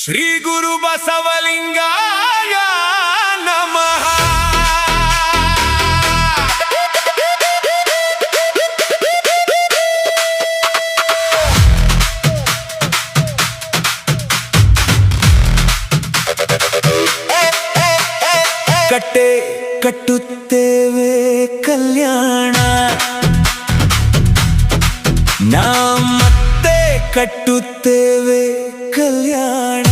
ಶ್ರೀ ಗುರು ಬಸವಲಿಂಗಾಯ ನಮಃ. ಕಟ್ಟೆ ಕಟ್ಟುತ್ತೇವೆ ಕಲ್ಯಾಣ, ನಾ ಮತ್ತೆ ಕಟ್ಟುತ್ತೇವೆ ಕಲ್ಯಾಣ.